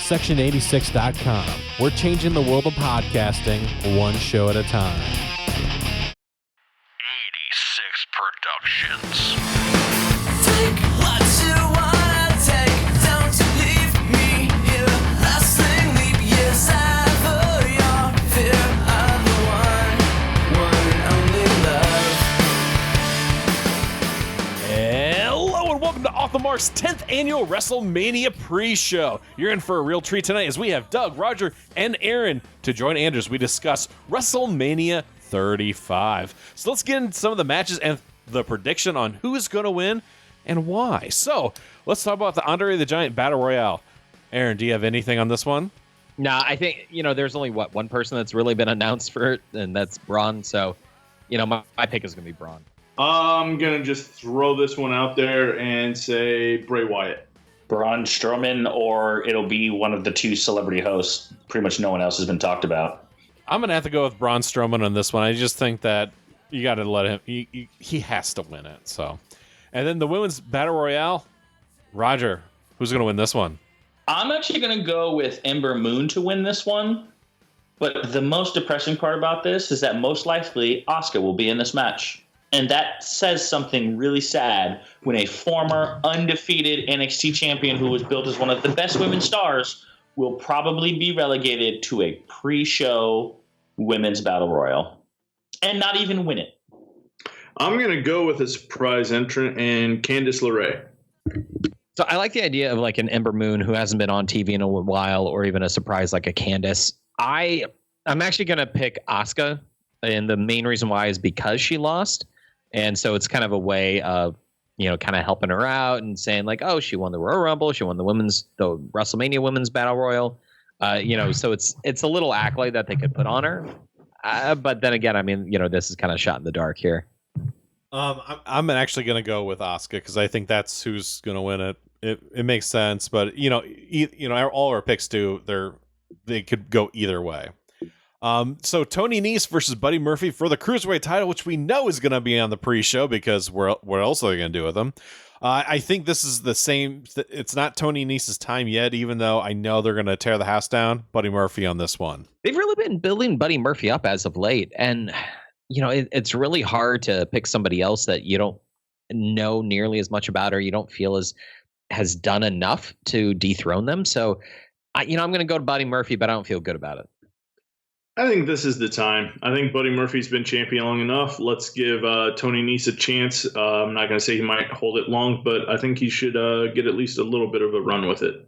Section86.com. We're changing the world of podcasting one show at a time. 86 Productions. Take what you wanna take. Don't leave me here. Lasting leap years ever your fear of the one and only love. Hello and welcome to Off the Mark's 10th annual WrestleMania pre-show. You're in for a real treat tonight as we have Doug, Roger, and Aaron to join Andrews. We discuss WrestleMania 35. So let's get into some of the matches and the prediction on who is going to win and why. So let's talk about the Andre the Giant Battle Royale. Aaron, do you have anything on this one? Nah, I think, there's only, one person that's really been announced for it, and that's Braun. So, my pick is going to be Braun. I'm going to just throw this one out there and say Bray Wyatt. Braun Strowman, or it'll be one of the two celebrity hosts. Pretty much no one else has been talked about. I'm going to have to go with Braun Strowman on this one. I just think that you got to let him, he has to win it. So, and then the Women's Battle Royale, Roger, who's going to win this one? I'm actually going to go with Ember Moon to win this one. But the most depressing part about this is that most likely Asuka will be in this match. And that says something really sad when a former undefeated NXT champion who was built as one of the best women's stars will probably be relegated to a pre-show women's battle royal and not even win it. I'm going to go with a surprise entrant and Candice LeRae. So I like the idea of like an Ember Moon who hasn't been on TV in a while, or even a surprise like a Candice. I'm actually going to pick Asuka, and the main reason why is because she lost. And so it's kind of a way of, kind of helping her out and saying like, oh, she won the Royal Rumble, she won the WrestleMania Women's Battle Royal. So it's a little accolade that they could put on her. But then again, this is kind of shot in the dark here. I'm actually going to go with Asuka because I think that's who's going to win it. It makes sense, but all our picks they could go either way. So Tony Nese versus Buddy Murphy for the Cruiserweight title, which we know is going to be on the pre-show because what else are they going to do with them? I think this is the same. It's not Tony Nese's time yet, even though I know they're going to tear the house down. Buddy Murphy on this one. They've really been building Buddy Murphy up as of late. And, it's really hard to pick somebody else that you don't know nearly as much about, or you don't feel has done enough to dethrone them. So, I'm going to go to Buddy Murphy, but I don't feel good about it. I think this is the time. I think Buddy Murphy's been champion long enough. Let's give Tony Nese a chance. I'm not going to say he might hold it long, but I think he should get at least a little bit of a run with it.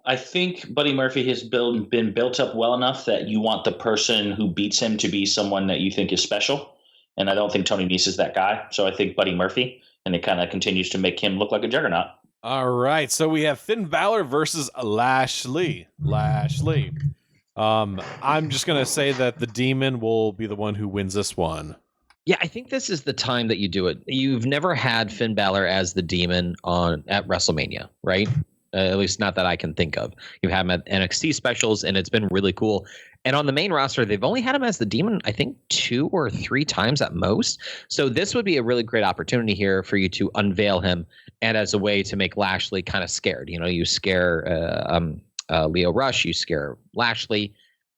I think Buddy Murphy has been built up well enough that you want the person who beats him to be someone that you think is special. And I don't think Tony Nese is that guy. So I think Buddy Murphy, and it kind of continues to make him look like a juggernaut. All right. So we have Finn Balor versus Lashley. I'm just going to say that the Demon will be the one who wins this one. Yeah, I think this is the time that you do it. You've never had Finn Balor as the Demon at WrestleMania, right? At least not that I can think of. You've had him at NXT specials, and it's been really cool. And on the main roster, they've only had him as the Demon, I think, 2 or 3 times at most. So this would be a really great opportunity here for you to unveil him, and as a way to make Lashley kind of scared. You scare Leo Rush, you scare Lashley,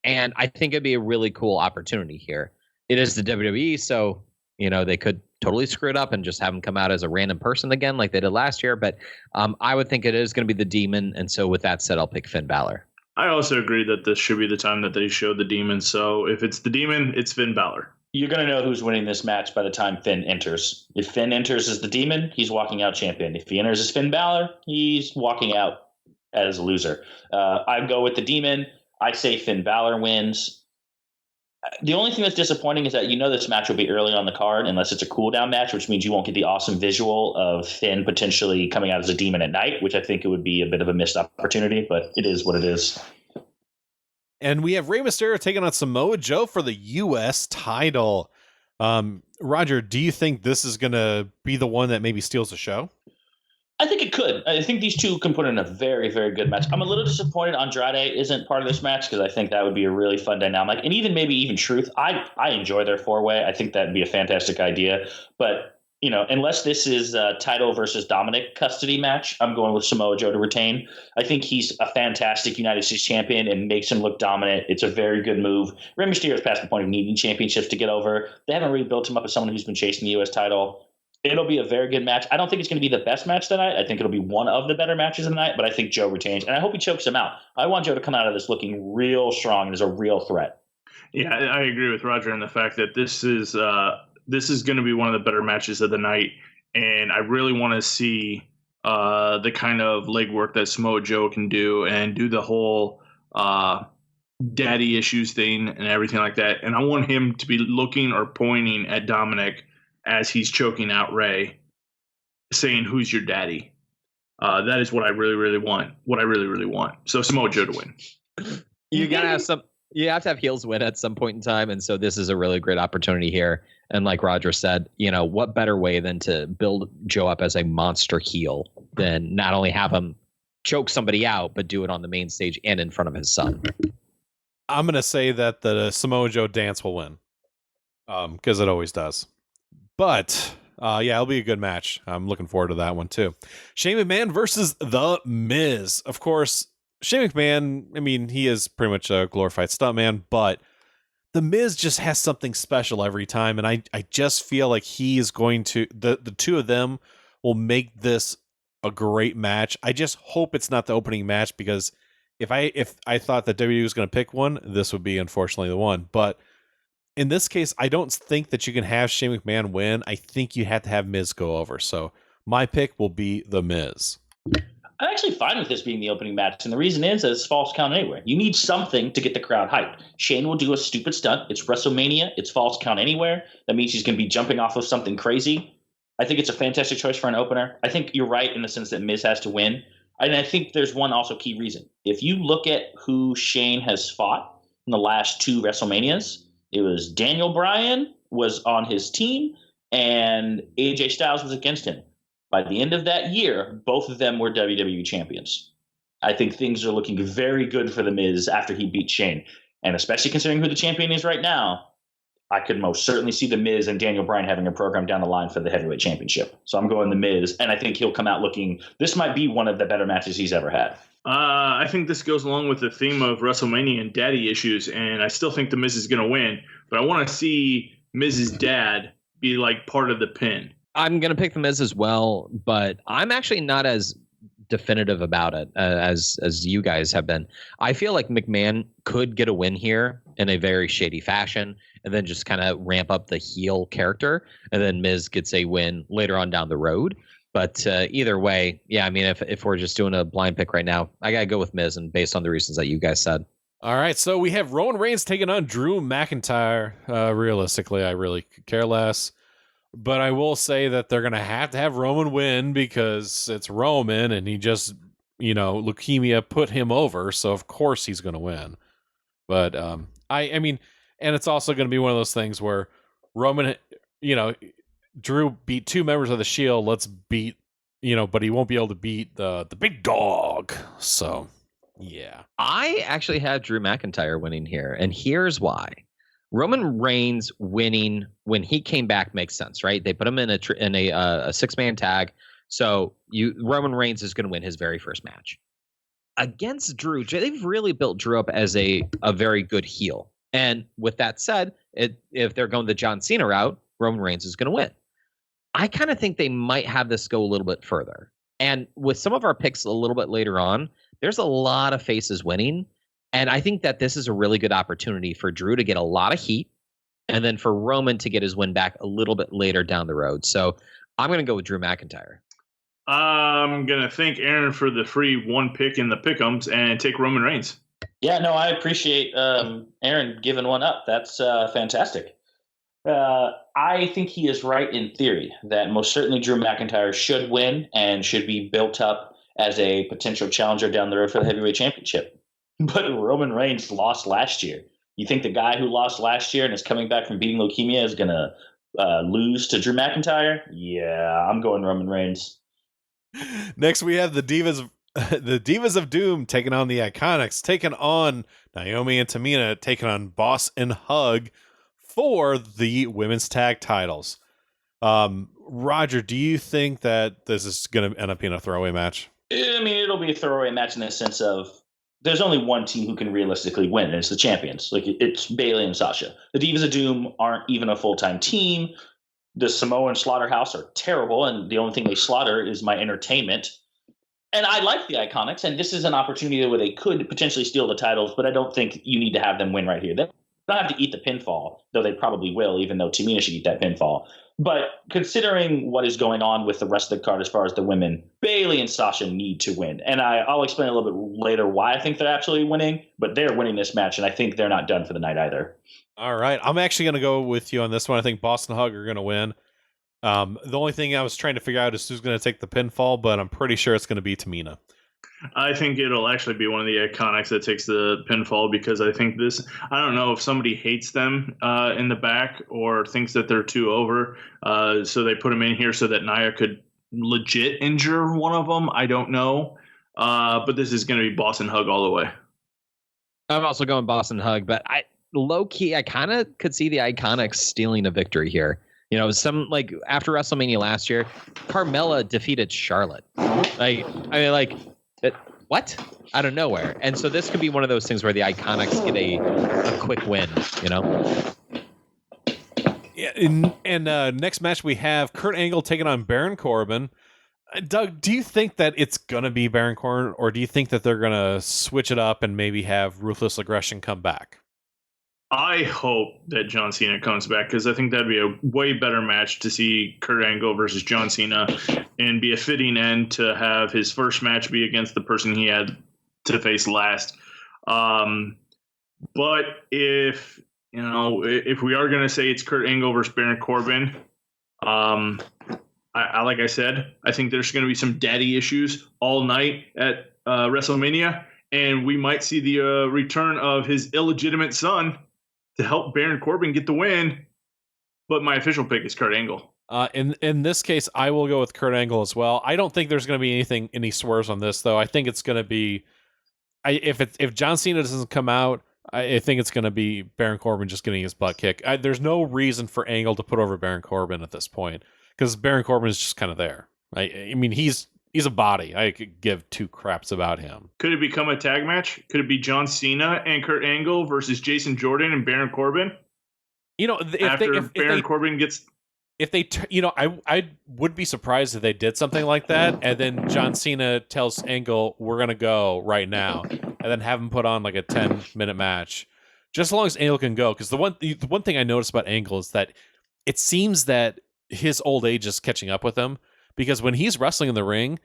and I think it'd be a really cool opportunity here. It is the WWE, so they could totally screw it up and just have him come out as a random person again like they did last year, but I would think it is going to be the Demon, and so with that said, I'll pick Finn Balor. I also agree that this should be the time that they show the Demon, so if it's the Demon, it's Finn Balor. You're going to know who's winning this match by the time Finn enters. If Finn enters as the Demon, he's walking out champion. If he enters as Finn Balor, he's walking out as a loser. I go with the Demon. I say Finn Balor wins. The only thing that's disappointing is that this match will be early on the card unless it's a cool-down match, which means you won't get the awesome visual of Finn potentially coming out as a Demon at night, which I think it would be a bit of a missed opportunity, but it is what it is. And we have Rey Mysterio taking on Samoa Joe for the U.S. title. Roger, do you think this is going to be the one that maybe steals the show? I think it could. I think these two can put in a very, very good match. I'm a little disappointed Andrade isn't part of this match because I think that would be a really fun dynamic. And maybe even Truth. I enjoy their 4-way. I think that would be a fantastic idea. But unless this is a title versus Dominic custody match, I'm going with Samoa Joe to retain. I think he's a fantastic United States champion and makes him look dominant. It's a very good move. Rey Mysterio's past the point of needing championships to get over. They haven't really built him up as someone who's been chasing the U.S. title. It'll be a very good match. I don't think it's going to be the best match tonight. I think it'll be one of the better matches of the night, but I think Joe retains, and I hope he chokes him out. I want Joe to come out of this looking real strong and as a real threat. Yeah, I agree with Roger in the fact that this is going to be one of the better matches of the night, and I really want to see the kind of legwork that Samoa Joe can do and do the whole daddy issues thing and everything like that. And I want him to be looking or pointing at Dominic as he's choking out Ray, saying, "Who's your daddy?" That is what I really, really want. What I really, really want. So Samoa Joe to win. You gotta have some. You have to have heels win at some point in time, and so this is a really great opportunity here. And like Roger said, what better way than to build Joe up as a monster heel than not only have him choke somebody out, but do it on the main stage and in front of his son. I'm gonna say that the Samoa Joe dance will win, because it always does. But it'll be a good match. I'm looking forward to that one too. Shane McMahon versus The Miz. Of course, Shane McMahon, I mean, he is pretty much a glorified stuntman, but The Miz just has something special every time, and I just feel like he is going to the two of them will make this a great match. I just hope it's not the opening match, because if I thought that WWE was going to pick one, this would be unfortunately the one. But in this case, I don't think that you can have Shane McMahon win. I think you have to have Miz go over. So my pick will be The Miz. I'm actually fine with this being the opening match, and the reason is that it's false count anywhere. You need something to get the crowd hyped. Shane will do a stupid stunt. It's WrestleMania. It's false count anywhere. That means he's going to be jumping off of something crazy. I think it's a fantastic choice for an opener. I think you're right in the sense that Miz has to win. And I think there's one also key reason. If you look at who Shane has fought in the last two WrestleManias, it was Daniel Bryan was on his team and AJ Styles was against him. By the end of that year, both of them were WWE champions. I think things are looking very good for The Miz after he beat Shane. And especially considering who the champion is right now, I could most certainly see The Miz and Daniel Bryan having a program down the line for the heavyweight championship. So I'm going The Miz, and I think he'll come out looking, this might be one of the better matches he's ever had. I think this goes along with the theme of WrestleMania and daddy issues, and I still think The Miz is going to win, but I want to see Miz's dad be like part of the pin. I'm going to pick The Miz as well, but I'm actually not as definitive about it as you guys have been. I feel like McMahon could get a win here in a very shady fashion and then just kind of ramp up the heel character, and then Miz gets a win later on down the road. But either way, yeah, I mean, if we're just doing a blind pick right now, I got to go with Miz, and based on the reasons that you guys said. All right, so we have Roman Reigns taking on Drew McIntyre. Realistically, I really could care less. But I will say that they're going to have Roman win because it's Roman, and he just, leukemia put him over, so of course he's going to win. But I mean, and it's also going to be one of those things where Roman, Drew beat two members of the Shield. Let's beat, but he won't be able to beat the big dog. So, yeah. I actually have Drew McIntyre winning here, and here's why. Roman Reigns winning when he came back makes sense, right? They put him in a 6-man tag, so Roman Reigns is going to win his very first match against Drew. They've really built Drew up as a very good heel, and with that said, if they're going the John Cena route, Roman Reigns is going to win. I kind of think they might have this go a little bit further, and with some of our picks a little bit later on, there's a lot of faces winning. And I think that this is a really good opportunity for Drew to get a lot of heat and then for Roman to get his win back a little bit later down the road. So I'm going to go with Drew McIntyre. I'm going to thank Aaron for the free one pick in the pick'ems and take Roman Reigns. Yeah, no, I appreciate Aaron giving one up. That's fantastic. I think he is right in theory that most certainly Drew McIntyre should win and should be built up as a potential challenger down the road for the heavyweight championship. But Roman Reigns lost last year. You think the guy who lost last year and is coming back from beating leukemia is going to lose to Drew McIntyre? Yeah, I'm going Roman Reigns. Next, we have the Divas of Doom taking on the Iconics, taking on Naomi and Tamina, taking on Boss and Hug for the women's tag titles. Roger, do you think that this is going to end up being a throwaway match? I mean, it'll be a throwaway match in the sense of there's only one team who can realistically win, and it's the champions. Like, it's Bayley and Sasha. The Divas of Doom aren't even a full-time team. The Samoan Slaughterhouse are terrible, and the only thing they slaughter is my entertainment. And I like the Iconics, and this is an opportunity where they could potentially steal the titles, but I don't think you need to have them win right here. They don't have to eat the pinfall, though they probably will, even though Tamina should eat that pinfall. But considering what is going on with the rest of the card as far as the women, Bayley and Sasha need to win. And I'll explain a little bit later why I think they're absolutely winning, but they're winning this match, and I think they're not done for the night either. All right. I'm actually going to go with you on this one. I think Boston Hug are going to win. The only thing I was trying to figure out is who's going to take the pinfall, but I'm pretty sure it's going to be Tamina. I think it'll actually be one of the Iconics that takes the pinfall, because I think this, I don't know if somebody hates them in the back or thinks that they're too over. So they put them in here so that Nia could legit injure one of them. I don't know. But this is going to be Boston Hug all the way. I'm also going Boston Hug, but low key, I kind of could see the Iconics stealing a victory here. You know, after WrestleMania last year, Carmella defeated Charlotte. What? Out of nowhere. And so this could be one of those things where the Iconics get a quick win, you know? Yeah, and next match we have Kurt Angle taking on Baron Corbin. Doug, do you think that it's going to be Baron Corbin, or do you think that they're going to switch it up and maybe have Ruthless Aggression come back? I hope that John Cena comes back, because I think that'd be a way better match to see Kurt Angle versus John Cena, and be a fitting end to have his first match be against the person he had to face last. But if we are going to say it's Kurt Angle versus Baron Corbin, like I said, I think there's going to be some daddy issues all night at WrestleMania, and we might see the return of his illegitimate son to help Baron Corbin get the win. But my official pick is Kurt Angle. In this case, I will go with Kurt Angle as well. I don't think there's going to be any swerves on this, though. I think it's going to be, if John Cena doesn't come out, I think it's going to be Baron Corbin just getting his butt kicked. There's no reason for Angle to put over Baron Corbin at this point, because Baron Corbin is just kind of there. I mean, he's a body. I could give two craps about him. Could it become a tag match? Could it be John Cena and Kurt Angle versus Jason Jordan and Baron Corbin? You know, if Baron Corbin gets... I would be surprised if they did something like that, and then John Cena tells Angle, we're going to go right now, and then have him put on like a 10-minute match. Just as long as Angle can go, because the one thing I noticed about Angle is that it seems that his old age is catching up with him, because when he's wrestling in the ring,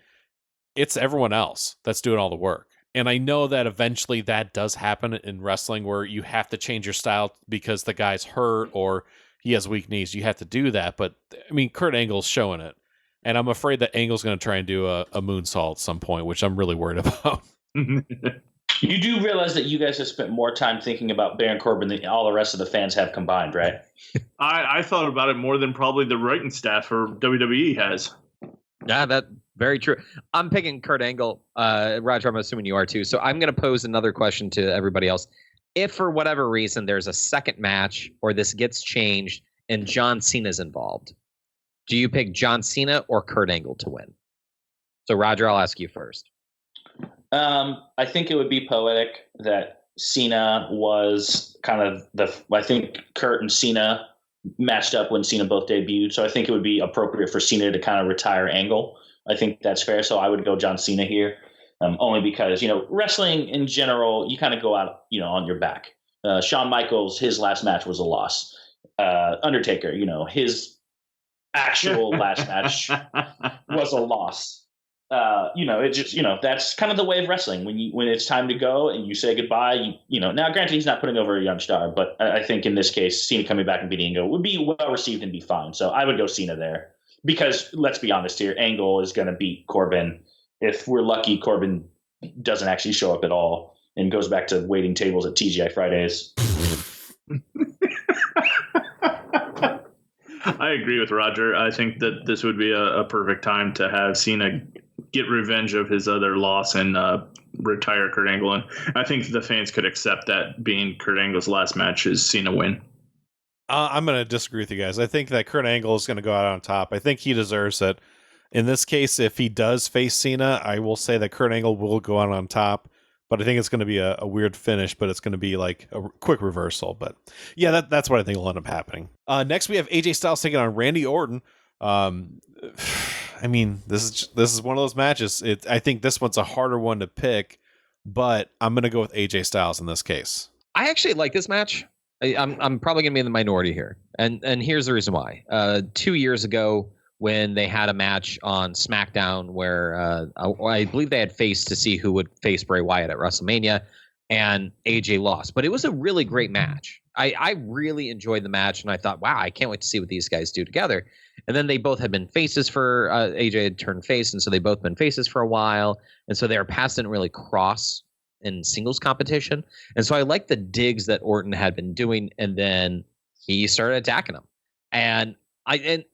it's everyone else that's doing all the work. And I know that eventually that does happen in wrestling, where you have to change your style because the guy's hurt or he has weak knees. You have to do that. But, I mean, Kurt Angle's showing it. And I'm afraid that Angle's going to try and do a moonsault at some point, which I'm really worried about. You do realize that you guys have spent more time thinking about Baron Corbin than all the rest of the fans have combined, right? I thought about it more than probably the writing staff for WWE has. Yeah, that's very true. I'm picking Kurt Angle. Roger, I'm assuming you are too. So I'm going to pose another question to everybody else. If for whatever reason there's a second match or this gets changed and John Cena's involved, do you pick John Cena or Kurt Angle to win? So Roger, I'll ask you first. I think it would be poetic that Cena was kind of I think Kurt and Cena matched up when Cena both debuted. So I think it would be appropriate for Cena to kind of retire Angle. I think that's fair. So I would go John Cena here, only because, wrestling in general, you kind of go out, on your back. Shawn Michaels, his last match was a loss. Undertaker, his actual last match was a loss. It just, that's kind of the way of wrestling. When it's time to go and you say goodbye, now granted he's not putting over a young star, but I think in this case, Cena coming back and beating Angle would be well received and be fine. So I would go Cena there, because let's be honest here, Angle is going to beat Corbin. If we're lucky, Corbin doesn't actually show up at all and goes back to waiting tables at TGI Fridays. I agree with Roger. I think that this would be a perfect time to have Cena get revenge of his other loss and retire Kurt Angle. And I think the fans could accept that being Kurt Angle's last match is Cena win. I'm going to disagree with you guys. I think that Kurt Angle is going to go out on top. I think he deserves it. In this case, if he does face Cena, I will say that Kurt Angle will go out on top. But I think it's going to be a weird finish, but it's going to be like a quick reversal. But yeah, that's what I think will end up happening. Next, we have AJ Styles taking on Randy Orton. I mean, this is one of those matches. I think this one's a harder one to pick, but I'm going to go with AJ Styles in this case. I actually like this match. I'm probably going to be in the minority here, and here's the reason why. 2 years ago, when they had a match on SmackDown where I believe they had faced to see who would face Bray Wyatt at WrestleMania, and AJ lost. But it was a really great match. I really enjoyed the match, and I thought, wow, I can't wait to see what these guys do together. And then they both had been faces for AJ had turned face, and so they both been faces for a while, and so their paths didn't really cross in singles competition. And so I liked the digs that Orton had been doing, and then he started attacking him. And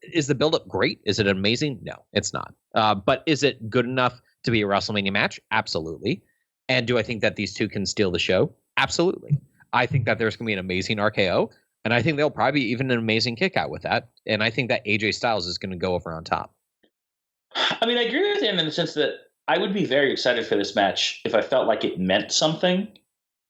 is the buildup great? Is it amazing? No, it's not. But is it good enough to be a WrestleMania match? Absolutely. And do I think that these two can steal the show? Absolutely. I think that there's going to be an amazing RKO, and I think there'll probably be even an amazing kick out with that. And I think that AJ Styles is going to go over on top. I mean, I agree with him in the sense that I would be very excited for this match if I felt like it meant something.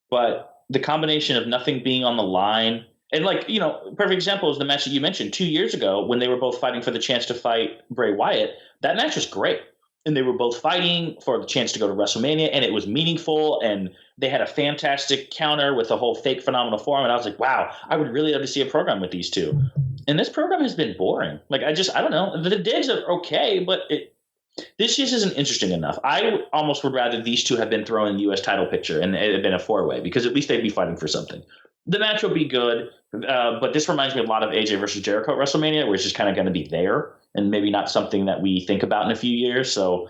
But the combination of nothing being on the line, and perfect example is the match that you mentioned 2 years ago when they were both fighting for the chance to fight Bray Wyatt. That match was great. And they were both fighting for the chance to go to WrestleMania, and it was meaningful, and they had a fantastic counter with the whole fake phenomenal form, and I was like, wow, I would really love to see a program with these two. And this program has been boring. I don't know. The digs are okay, but this just isn't interesting enough. I almost would rather these two have been thrown in the U.S. title picture and it had been a four-way, because at least they'd be fighting for something. The match will be good, but this reminds me a lot of AJ versus Jericho at WrestleMania, where it's just kind of going to be there and maybe not something that we think about in a few years. So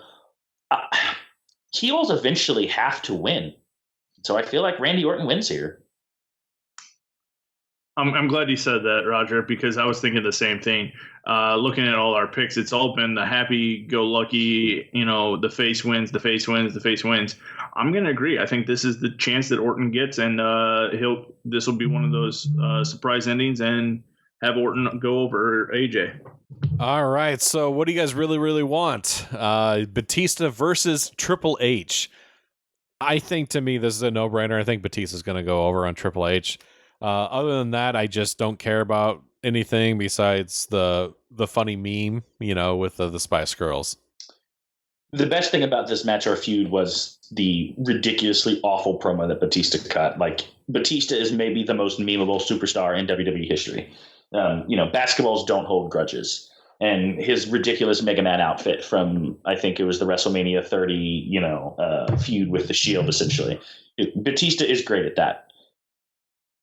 heels eventually have to win. So I feel like Randy Orton wins here. I'm glad you said that, Roger, because I was thinking the same thing. Looking at all our picks, it's all been the happy-go-lucky, the face wins, the face wins, the face wins. I'm going to agree. I think this is the chance that Orton gets, and this will be one of those surprise endings and have Orton go over AJ. All right, so what do you guys really, really want? Batista versus Triple H. I think, to me, this is a no-brainer. I think Batista's going to go over on Triple H. Other than that, I just don't care about anything besides the funny meme, with the Spice Girls. The best thing about this match or feud was the ridiculously awful promo that Batista cut. Batista is maybe the most memeable superstar in WWE history. Basketballs don't hold grudges. And his ridiculous Mega Man outfit from, I think it was the WrestleMania 30, feud with the Shield, essentially. Batista is great at that.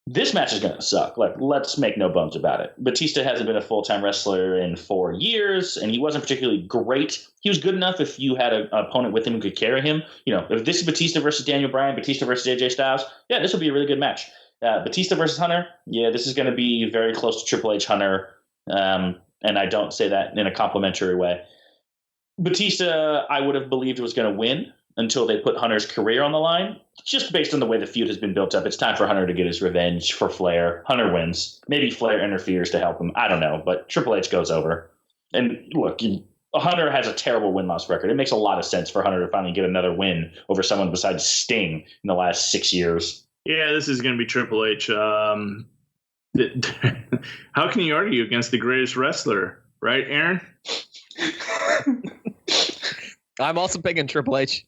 This match is going to suck. Let's make no bones about it. Batista hasn't been a full-time wrestler in 4 years, and he wasn't particularly great. He was good enough if you had an opponent with him who could carry him. If this is Batista versus Daniel Bryan, Batista versus AJ Styles, yeah, this will be a really good match. Batista versus Hunter, yeah, this is going to be very close to Triple H Hunter, and I don't say that in a complimentary way. Batista, I would have believed was going to win until they put Hunter's career on the line. Just based on the way the feud has been built up, it's time for Hunter to get his revenge for Flair. Hunter wins. Maybe Flair interferes to help him. I don't know, but Triple H goes over. And look, Hunter has a terrible win-loss record. It makes a lot of sense for Hunter to finally get another win over someone besides Sting in the last 6 years. Yeah, this is going to be Triple H. How can you argue against the greatest wrestler, right, Aaron? I'm also picking Triple H.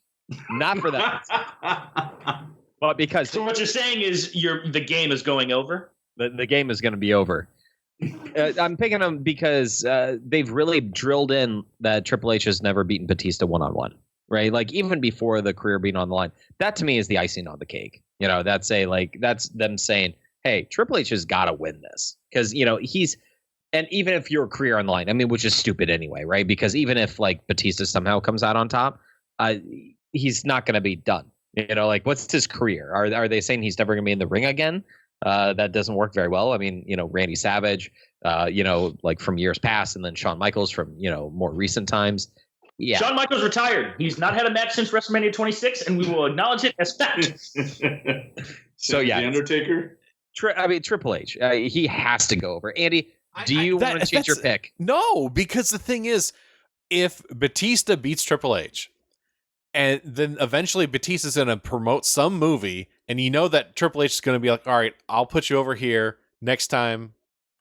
Not for that. But because. So what you're saying is the game is going over? The game is going to be over. I'm picking them because they've really drilled in that Triple H has never beaten Batista one-on-one, right? Even before the career being on the line. That to me is the icing on the cake. That's them saying, hey, Triple H has got to win this. Because, and even if your career on the line, which is stupid anyway, right? Because even if Batista somehow comes out on top, he's not going to be done. What's his career? Are they saying he's never going to be in the ring again? That doesn't work very well. Randy Savage, from years past, and then Shawn Michaels from, more recent times. Yeah. Shawn Michaels retired. He's not had a match since WrestleMania 26, and we will acknowledge it as fact. So yeah, The Undertaker? Triple H. He has to go over. Andy, do you want to change your pick? No, because the thing is, if Batista beats Triple H, and then eventually Batista's going to promote some movie, and you know that Triple H is going to be like, all right, I'll put you over here next time,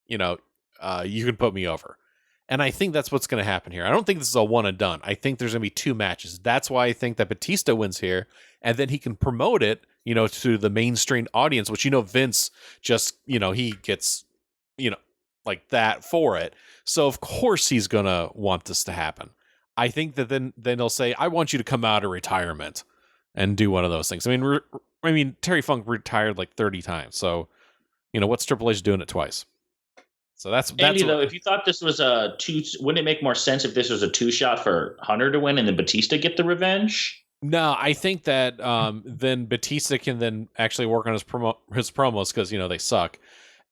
you can put me over. And I think that's what's going to happen here. I don't think this is a one and done. I think there's going to be 2 matches. That's why I think that Batista wins here, and then he can promote it, to the mainstream audience, which, Vince just, he gets, like that for it. So of course he's going to want this to happen. I think that then they'll say, I want you to come out of retirement and do one of those things. I mean, Terry Funk retired like 30 times. So, what's Triple H doing it twice? So that's Andy, though, if you thought this was a 2, wouldn't it make more sense if this was a 2-shot for Hunter to win and then Batista get the revenge? No, I think that then Batista can then actually work on his promos because, they suck.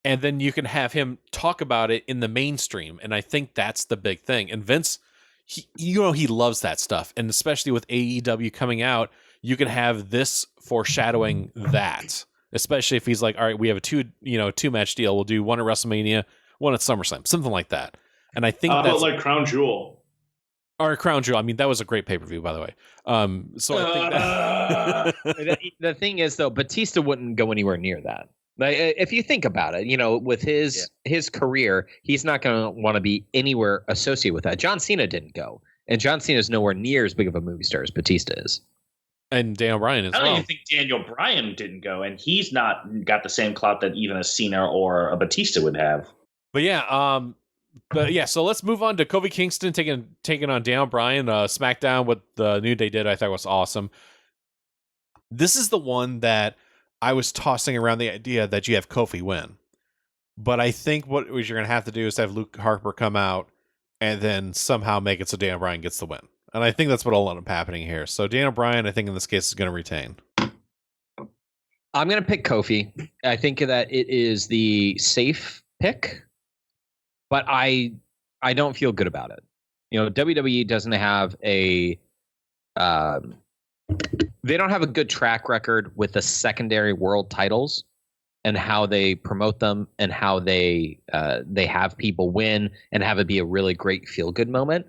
And then you can have him talk about it in the mainstream. And I think that's the big thing. And Vince, he loves that stuff. And especially with AEW coming out, you can have this foreshadowing that. Especially if he's like, all right, we have a 2-match deal. We'll do one at WrestleMania, one at SummerSlam, something like that. And I think that's like Crown Jewel. Or Crown Jewel. I mean, that was a great pay-per-view, by the way. So I think that the thing is, though, Batista wouldn't go anywhere near that. Like, if you think about it, with his career, he's not going to want to be anywhere associated with that. John Cena didn't go, and John Cena is nowhere near as big of a movie star as Batista is. And Daniel Bryan as well. I don't even think Daniel Bryan didn't go, and he's not got the same clout that even a Cena or a Batista would have. But yeah, so let's move on to Kofi Kingston taking on Daniel Bryan. SmackDown, what the New Day did, I thought was awesome. This is the one that I was tossing around the idea that you have Kofi win. But I think what you're going to have to do is have Luke Harper come out and then somehow make it so Daniel Bryan gets the win. And I think that's what will end up happening here. So Daniel Bryan, I think in this case, is going to retain. I'm going to pick Kofi. I think that it is the safe pick, but I don't feel good about it. WWE doesn't have they don't have a good track record with the secondary world titles and how they promote them and how they have people win and have it be a really great feel-good moment.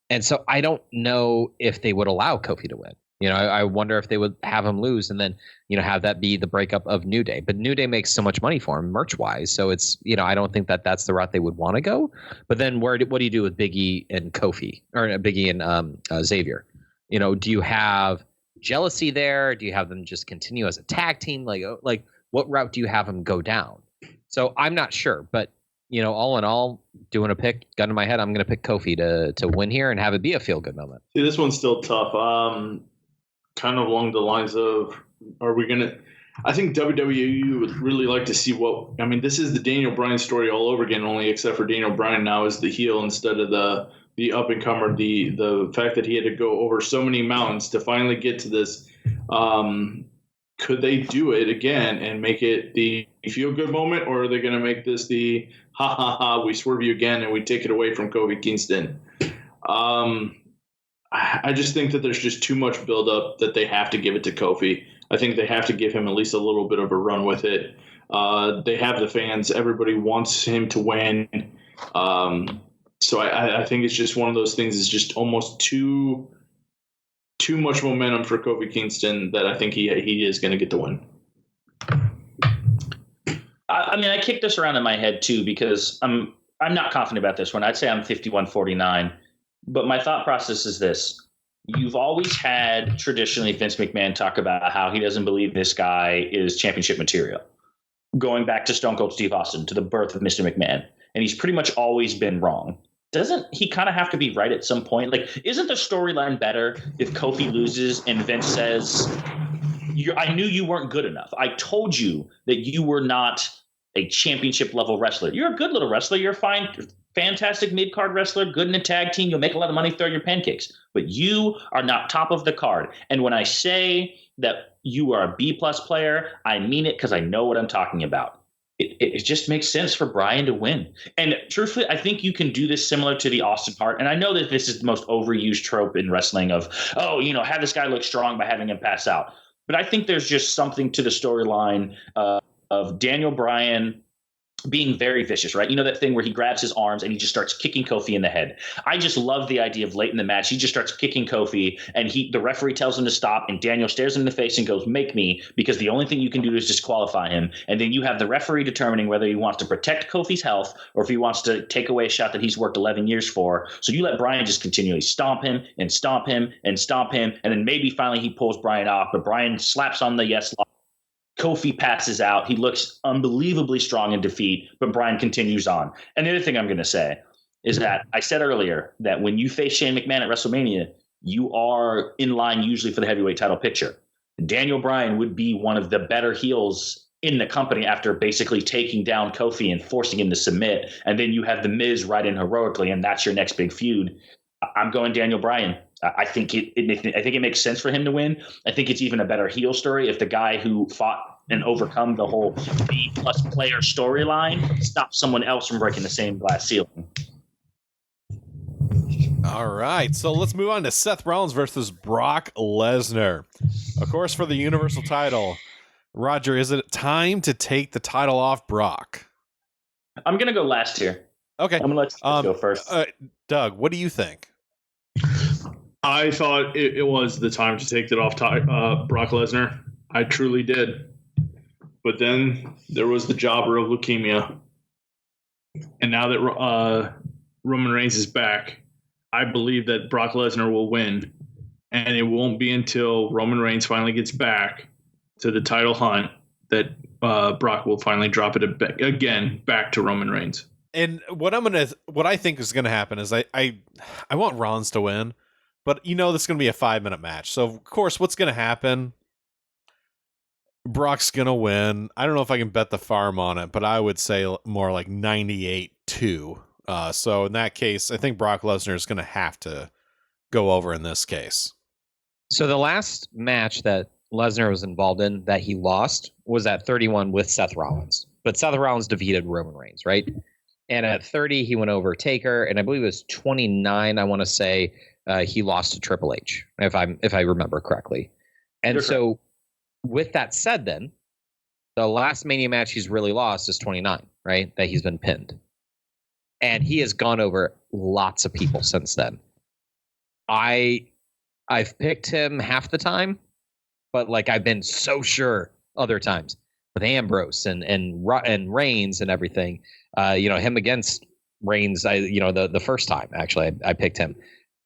And so I don't know if they would allow Kofi to win. I wonder if they would have him lose and then, have that be the breakup of New Day. But New Day makes so much money for him merch-wise. So it's, I don't think that that's the route they would want to go. But then what do you do with Big E and Kofi? Or Big E and Xavier? Do you have jealousy there? Do you have them just continue as a tag team? Like what route do you have them go down? So I'm not sure. But, all in all, doing a pick, gun to my head, I'm going to pick Kofi to win here and have it be a feel-good moment. See, this one's still tough. Kind of along the lines of, I think WWE would really like to see this is the Daniel Bryan story all over again, only except for Daniel Bryan now is the heel instead of the up-and-comer, the fact that he had to go over so many mountains to finally get to this. Could they do it again and make it the feel-good moment, or are they going to make this the ha, we swerve you again and we take it away from Kofi Kingston? I just think that there's just too much buildup that they have to give it to Kofi. I think they have to give him at least a little bit of a run with it. They have the fans. Everybody wants him to win. So I think it's just one of those things. It's just almost too much momentum for Kofi Kingston that I think he is going to get the win. I kicked this around in my head too because I'm not confident about this one. I'd say I'm 51-49. But my thought process is this. You've always had traditionally Vince McMahon talk about how he doesn't believe this guy is championship material. Going back to Stone Cold Steve Austin, to the birth of Mr. McMahon. And he's pretty much always been wrong. Doesn't he kind of have to be right at some point? Like, isn't the storyline better if Kofi loses and Vince says, I knew you weren't good enough. I told you that you were not a championship level wrestler. You're a good little wrestler. You're fine. Fantastic mid-card wrestler, good in a tag team. You'll make a lot of money throwing your pancakes. But you are not top of the card. And when I say that you are a B-plus player, I mean it because I know what I'm talking about. It just makes sense for Bryan to win. And truthfully, I think you can do this similar to the Austin Hart. And I know that this is the most overused trope in wrestling of, have this guy look strong by having him pass out. But I think there's just something to the storyline of Daniel Bryan being very vicious, right? You know that thing where he grabs his arms and he just starts kicking Kofi in the head. I just love the idea of late in the match, he just starts kicking Kofi and the referee tells him to stop and Daniel stares him in the face and goes, "Make me," because the only thing you can do is disqualify him. And then you have the referee determining whether he wants to protect Kofi's health or if he wants to take away a shot that he's worked 11 years for. So you let Bryan just continually stomp him and stomp him and stomp him. And then maybe finally he pulls Bryan off, but Bryan slaps on the yes lock. Kofi passes out. He looks unbelievably strong in defeat, but Bryan continues on. And the other thing I'm going to say is that I said earlier that when you face Shane McMahon at WrestleMania, you are in line usually for the heavyweight title picture. Daniel Bryan would be one of the better heels in the company after basically taking down Kofi and forcing him to submit. And then you have The Miz right in heroically, and that's your next big feud. I'm going Daniel Bryan. I think it makes sense for him to win. I think it's even a better heel story if the guy who fought and overcome the whole B plus player storyline stops someone else from breaking the same glass ceiling. All right, so let's move on to Seth Rollins versus Brock Lesnar. Of course, for the Universal title. Roger, is it time to take the title off Brock? I'm going to go last here. Okay. I'm going to let you go first. Doug, what do you think? I thought it was the time to take that off Brock Lesnar. I truly did. But then there was the jobber of leukemia. And now that Roman Reigns is back, I believe that Brock Lesnar will win. And it won't be until Roman Reigns finally gets back to the title hunt that Brock will finally drop it again back to Roman Reigns. And what I think is gonna happen is I want Rollins to win, but this is gonna be a 5-minute match. So of course, what's gonna happen? Brock's gonna win. I don't know if I can bet the farm on it, but I would say more like 98-2. So in that case, I think Brock Lesnar is gonna have to go over in this case. So the last match that Lesnar was involved in that he lost was at 31 with Seth Rollins, but Seth Rollins defeated Roman Reigns, right? And at 30, he went over Taker, and I believe it was 29. I want to say he lost to Triple H, if I remember correctly. And You're so, with that said, then the last Mania match he's really lost is 29, right? That he's been pinned, and he has gone over lots of people since then. I've picked him half the time, but like I've been so sure other times with Ambrose and Reigns and everything. Him against Reigns. The first time actually I picked him.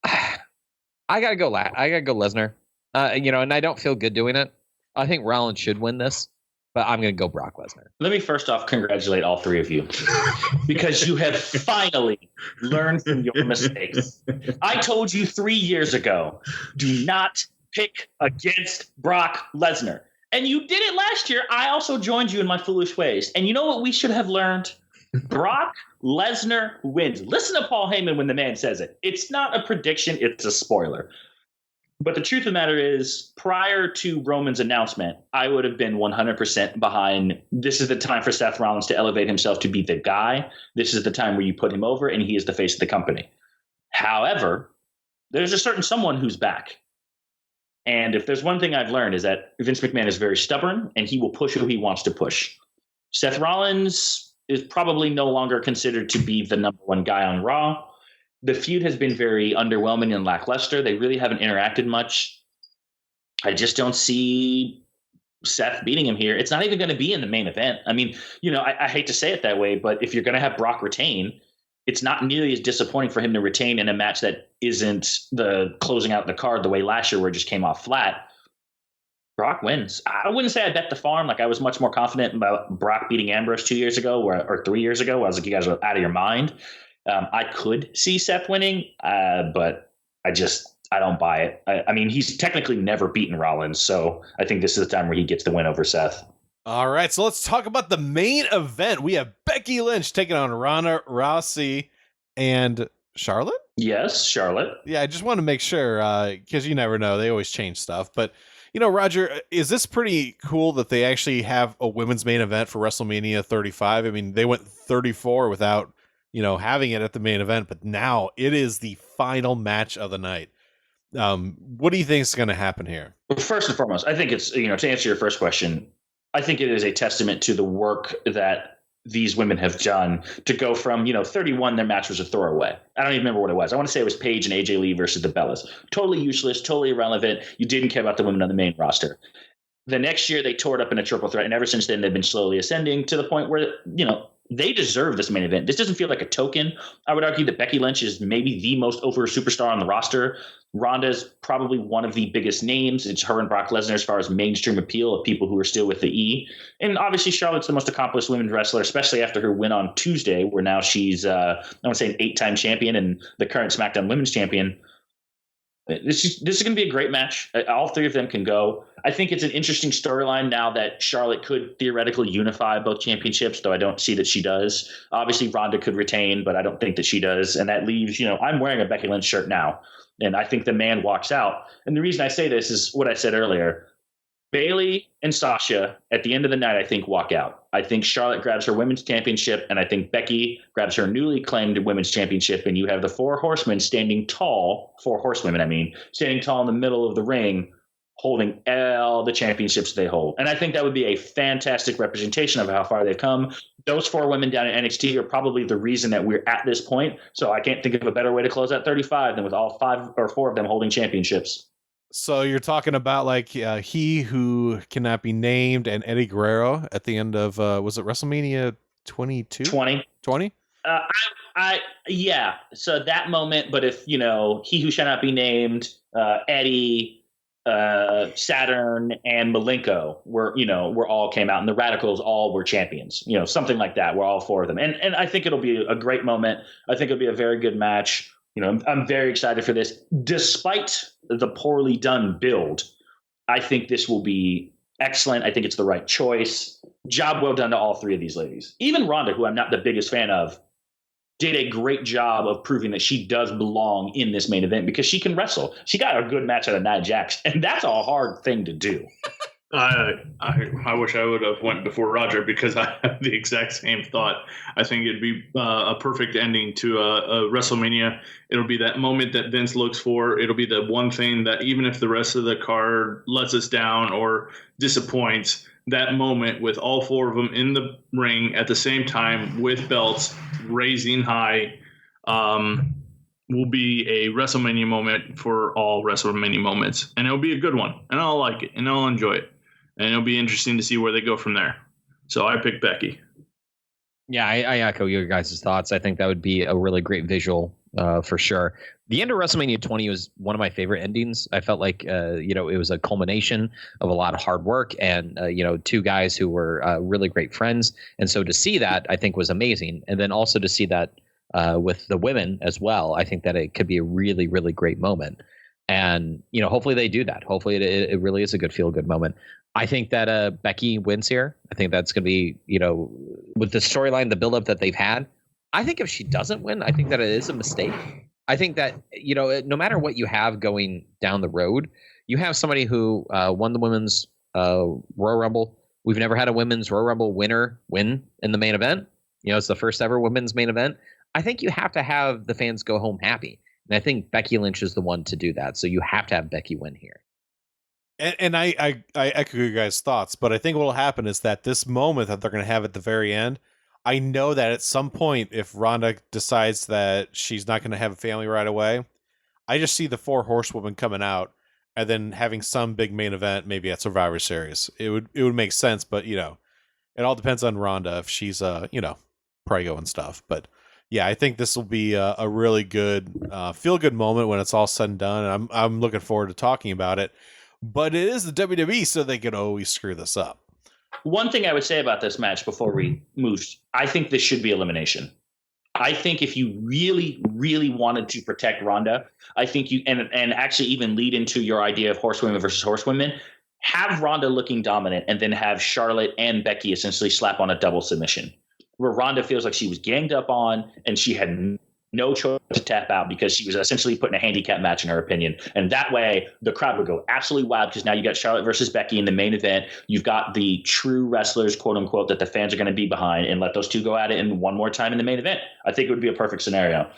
I gotta go. I gotta go Lesnar. And I don't feel good doing it. I think Rollins should win this, but I'm gonna go Brock Lesnar. Let me first off congratulate all three of you because you have finally learned from your mistakes. I told you 3 years ago, do not pick against Brock Lesnar. And you did it last year. I also joined you in my foolish ways. And you know what we should have learned? Brock Lesnar wins. Listen to Paul Heyman when the man says it. It's not a prediction. It's a spoiler. But the truth of the matter is, prior to Roman's announcement, I would have been 100% behind. This is the time for Seth Rollins to elevate himself to be the guy. This is the time where you put him over, and he is the face of the company. However, there's a certain someone who's back. And if there's one thing I've learned is that Vince McMahon is very stubborn, and he will push who he wants to push. Seth Rollins is probably no longer considered to be the number one guy on Raw. The feud has been very underwhelming and lackluster. They really haven't interacted much. I just don't see Seth beating him here. It's not even going to be in the main event. I mean, I hate to say it that way, but if you're going to have Brock retain, it's not nearly as disappointing for him to retain in a match that isn't the closing out the card the way last year where it just came off flat. Brock wins. I wouldn't say I bet the farm. Like I was much more confident about Brock beating Ambrose 2 years ago or 3 years ago. I was like, you guys are out of your mind. I could see Seth winning, but I don't buy it. I mean, he's technically never beaten Rollins, so I think this is the time where he gets the win over Seth. All right, so let's talk about the main event. We have Becky Lynch taking on Ronda Rousey and Charlotte? Yes, Charlotte. Yeah, I just want to make sure, because you never know. They always change stuff. But, Roger, is this pretty cool that they actually have a women's main event for WrestleMania 35? I mean, they went 34 without, having it at the main event, but now it is the final match of the night. What do you think is going to happen here? Well, first and foremost, I think it's, to answer your first question, I think it is a testament to the work that these women have done to go from, 31, their match was a throwaway. I don't even remember what it was. I want to say it was Paige and AJ Lee versus the Bellas. Totally useless, totally irrelevant. You didn't care about the women on the main roster. The next year, they tore it up in a triple threat, and ever since then, they've been slowly ascending to the point where, they deserve this main event. This doesn't feel like a token. I would argue that Becky Lynch is maybe the most over superstar on the roster. Ronda's probably one of the biggest names. It's her and Brock Lesnar as far as mainstream appeal of people who are still with the E. And obviously, Charlotte's the most accomplished women's wrestler, especially after her win on Tuesday, where now she's, I want to say, an 8-time champion and the current SmackDown Women's Champion. This is going to be a great match. All three of them can go. I think it's an interesting storyline now that Charlotte could theoretically unify both championships, though I don't see that she does. Obviously, Ronda could retain, but I don't think that she does. And that leaves, I'm wearing a Becky Lynch shirt now, and I think the man walks out. And the reason I say this is what I said earlier. Bayley and Sasha, at the end of the night, I think, walk out. I think Charlotte grabs her women's championship, and I think Becky grabs her newly claimed women's championship, and you have the four horsewomen, standing tall in the middle of the ring, holding all the championships they hold. And I think that would be a fantastic representation of how far they've come. Those four women down at NXT are probably the reason that we're at this point, so I can't think of a better way to close out 35 than with all 5 or 4 of them holding championships. So you're talking about like He Who Cannot Be Named and Eddie Guerrero at the end of was it WrestleMania 22? 20. Yeah. So that moment, but if He Who Shall Not Be Named, Eddie, Saturn, and Malenko were all came out, and the Radicals all were champions. Something like that. We're all 4 of them, and I think it'll be a great moment. I think it'll be a very good match. I'm very excited for this. Despite the poorly done build, I think this will be excellent. I think it's the right choice. Job well done to all 3 of these ladies. Even Ronda, who I'm not the biggest fan of, did a great job of proving that she does belong in this main event because she can wrestle. She got a good match out of Nia Jax, and that's a hard thing to do. I wish I would have went before Roger because I have the exact same thought. I think it'd be a perfect ending to a WrestleMania. It'll be that moment that Vince looks for. It'll be the one thing that even if the rest of the card lets us down or disappoints, that moment with all 4 of them in the ring at the same time with belts raising high will be a WrestleMania moment for all WrestleMania moments. And it'll be a good one. And I'll like it. And I'll enjoy it. And it'll be interesting to see where they go from there. So I picked Becky. Yeah, I echo your guys' thoughts. I think that would be a really great visual for sure. The end of WrestleMania 20 was one of my favorite endings. I felt like, it was a culmination of a lot of hard work and, 2 guys who were really great friends. And so to see that, I think was amazing. And then also to see that with the women as well, I think that it could be a really, really great moment. And, hopefully they do that. Hopefully it really is a good feel-good moment. I think that Becky wins here. I think that's going to be, with the storyline, the buildup that they've had. I think if she doesn't win, I think that it is a mistake. I think that, no matter what you have going down the road, you have somebody who won the women's Royal Rumble. We've never had a women's Royal Rumble winner win in the main event. It's the first ever women's main event. I think you have to have the fans go home happy. And I think Becky Lynch is the one to do that. So you have to have Becky win here. And I echo your guys' thoughts, but I think what will happen is that this moment that they're going to have at the very end, I know that at some point, if Ronda decides that she's not going to have a family right away, I just see the 4 horsewomen coming out and then having some big main event, maybe at Survivor Series. It would make sense, but it all depends on Ronda if she's prego and stuff. But yeah, I think this will be a really good feel good moment when it's all said and done. And I'm looking forward to talking about it. But it is the WWE, so they can always screw this up. One thing I would say about this match before we move, I think this should be elimination. I think if you really, really wanted to protect Ronda, I think you and actually even lead into your idea of horsewomen versus horsewomen, have Ronda looking dominant and then have Charlotte and Becky essentially slap on a double submission, where Ronda feels like she was ganged up on and she had no choice to tap out because she was essentially put in a handicap match, in her opinion. And that way, the crowd would go absolutely wild because now you got Charlotte versus Becky in the main event. You've got the true wrestlers, quote unquote, that the fans are going to be behind, and let those 2 go at it in one more time in the main event. I think it would be a perfect scenario.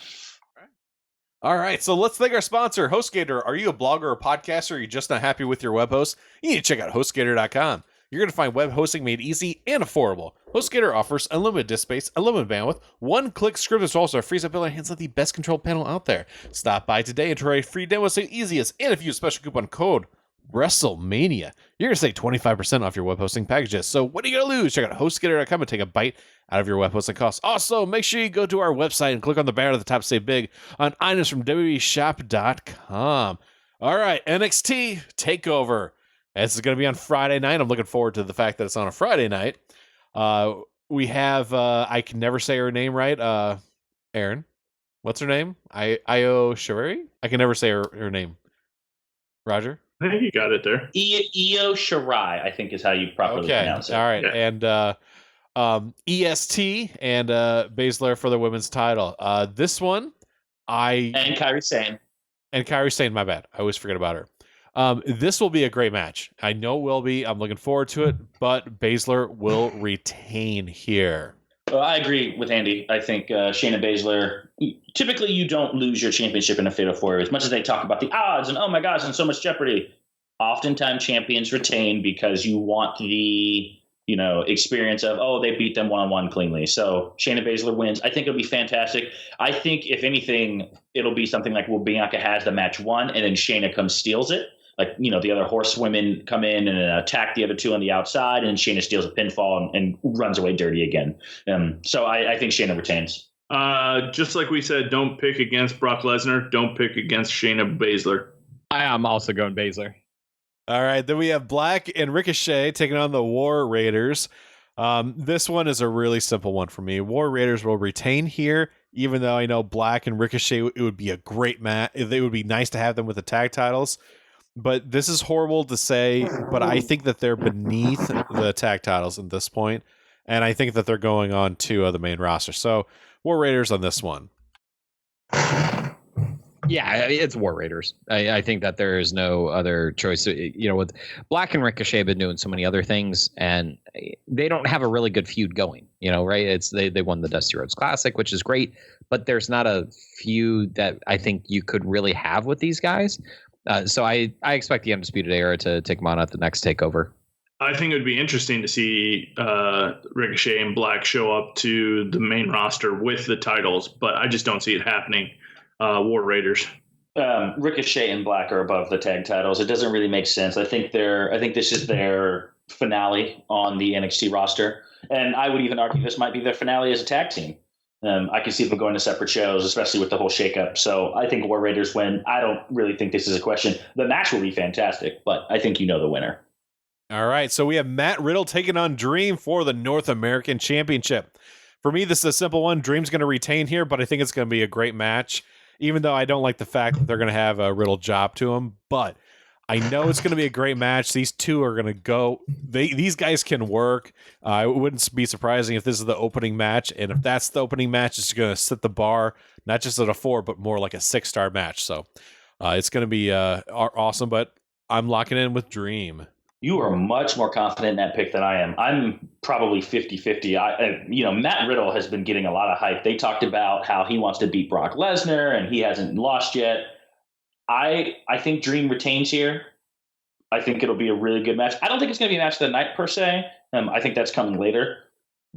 All right, so let's thank our sponsor, HostGator. Are you a blogger or podcaster? Or are you just not happy with your web host? You need to check out HostGator.com. you're going to find web hosting made easy and affordable. HostGator offers unlimited disk space, unlimited bandwidth, one-click script install, so frees up building hands on the best control panel out there. Stop by today and try a free demo so easy as, and if you use special coupon code Wrestlemania, you're going to save 25% off your web hosting packages. So what are you going to lose? Check out HostGator.com and take a bite out of your web hosting costs. Also, make sure you go to our website and click on the banner at the top, save big on items from WWEshop.com. All right, NXT TakeOver. This is going to be on Friday night. I'm looking forward to the fact that it's on a Friday night. We have, I can never say her name right. Aaron, what's her name? Io Shirai? I can never say her name. Roger? I think you got it there. Io Shirai, I think is how you properly pronounce it. All right. Yeah. And EST and Baszler for the women's title. This one, And Kairi Sane. And Kairi Sane, my bad. I always forget about her. This will be a great match. I know it will be. I'm looking forward to it, but Baszler will retain here. Well, I agree with Andy. I think Shayna Baszler, typically you don't lose your championship in a Fatal 4-Way. As much as they talk about the odds and, oh my gosh, and so much jeopardy, oftentimes champions retain because you want the experience of, oh, they beat them one-on-one cleanly. So Shayna Baszler wins. I think it'll be fantastic. I think, if anything, it'll be something like, well, Bianca has the match won, and then Shayna comes steals it. Like, the other horsewomen come in and attack the other two on the outside, and Shayna steals a pinfall and runs away dirty again. So I think Shayna retains. Just like we said, don't pick against Brock Lesnar. Don't pick against Shayna Baszler. I am also going Baszler. All right, then we have Black and Ricochet taking on the War Raiders. This one is a really simple one for me. War Raiders will retain here, even though I know Black and Ricochet, it would be a great match. It would be nice to have them with the tag titles. But this is horrible to say, but I think that they're beneath the tag titles at this point, and I think that they're going on to the main roster. So, War Raiders on this one. Yeah, it's War Raiders. I think that there is no other choice. With Black and Ricochet have been doing so many other things, and they don't have a really good feud going. Right? It's they won the Dusty Rhodes Classic, which is great, but there's not a feud that I think you could really have with these guys. So I expect the Undisputed Era to take them on at the next TakeOver. I think it would be interesting to see Ricochet and Black show up to the main roster with the titles, but I just don't see it happening. War Raiders. Ricochet and Black are above the tag titles. It doesn't really make sense. I think this is their finale on the NXT roster, and I would even argue this might be their finale as a tag team. I can see them going to separate shows, especially with the whole shakeup. So I think War Raiders win. I don't really think this is a question. The match will be fantastic, but I think the winner. All right, so we have Matt Riddle taking on Dream for the North American Championship. For me, this is a simple one. Dream's going to retain here, but I think it's going to be a great match, even though I don't like the fact that they're going to have a Riddle job to him. But I know it's going to be a great match. These two are going to go. These guys can work. It wouldn't be surprising if this is the opening match. And if that's the opening match, it's going to set the bar, not just at a 4, but more like a 6-star match. So it's going to be awesome. But I'm locking in with Dream. You are much more confident in that pick than I am. I'm probably 50-50. Matt Riddle has been getting a lot of hype. They talked about how he wants to beat Brock Lesnar and he hasn't lost yet. I think Dream retains here. I think it'll be a really good match. I don't think it's going to be a match of the night per se. I think that's coming later,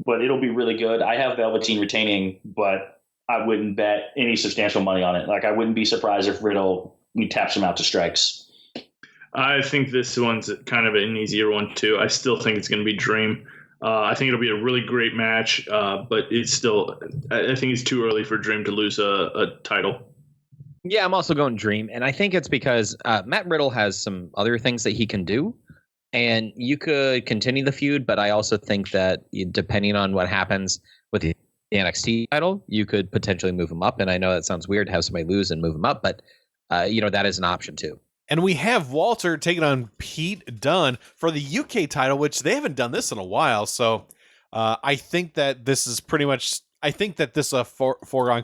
but it'll be really good. I have Velveteen retaining, but I wouldn't bet any substantial money on it. Like, I wouldn't be surprised if Riddle taps him out to strikes. I think this one's kind of an easier one too. I still think it's going to be Dream. I think it'll be a really great match, but it's still. I think it's too early for Dream to lose a title. Yeah, I'm also going Dream, and I think it's because Matt Riddle has some other things that he can do, and you could continue the feud, but I also think that depending on what happens with the NXT title, you could potentially move him up, and I know that sounds weird to have somebody lose and move him up, but that is an option too. And we have Walter taking on Pete Dunne for the UK title, which they haven't done this in a while, so I think that this is pretty much... I think that this is a foregone